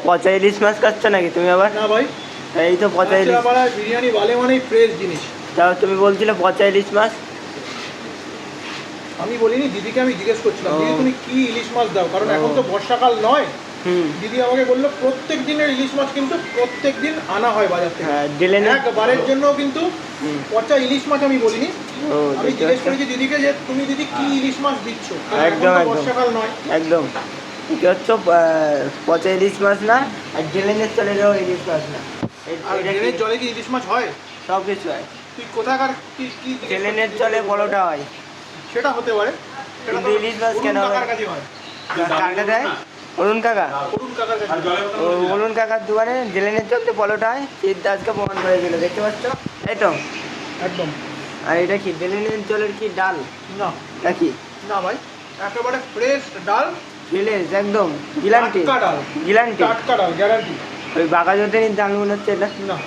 পচা ইলিশ মাছ খাচ্ছ নাকি তুমি আবার? না ভাই, এই তো পচা ইলিশ। বিরিয়ানি বলে মানেই ফ্রেশ জিনিস। তাও তুমি বলছিলে পচা ইলিশ মাছ। আমি বলিনি, দিদিকে আমি জিজ্ঞেস করছিলাম দিদি তুমি কি ইলিশ মাছ দাও, কারণ এখন তো বর্ষাকাল নয়। দিদি আমাকে বললো প্রত্যেক দিনের ইলিশ মাছ কিন্তু প্রত্যেক দিন আনা হয় বাজার থেকে। একবারের জন্য কিন্তু পচা ইলিশ মাছ আমি বলিনি। আমি জিজ্ঞেস করেছি দিদিকে যে তুমি দিদি কি ইলিশ মাছ দিচ্ছ, একদম বর্ষাকাল নয়। একদম এটা হচ্ছে পচা ইলিশ মাছ না, আর ড্রেনের চলে যাও ইলিশ মাছ না। ড্রেনের জলে কি ইলিশ মাছ হয়? সব কিছু হয়। তুই কোথাকার কি ড্রেনের চলে বড়টা হয়, সেটা হতে পারে, কিন্তু ইলিশ মাছ কেন হয়? কাকার কাছে হয়। কার কাছে হয়? অরুণ কাকা। অরুণ কাকার দোকানে ড্রেনের চলতে বড়টা হয়। শীত আজকে প্রমাণ করে দিল, দেখতে পাচ্ছ? এই তো একদম। আর এটা কি ড্রেনের জলের কি ডাল? না নাকি না ভাই, একেবারে ফ্রেশ ডাল, ফ্রেশ একদম, গ্যারান্টি। টাটকা ডাল, গ্যারান্টি, টাটকা ডাল, গ্যারান্টি। ওই বাঘা জোটের ডাল মনে হচ্ছে এটা। না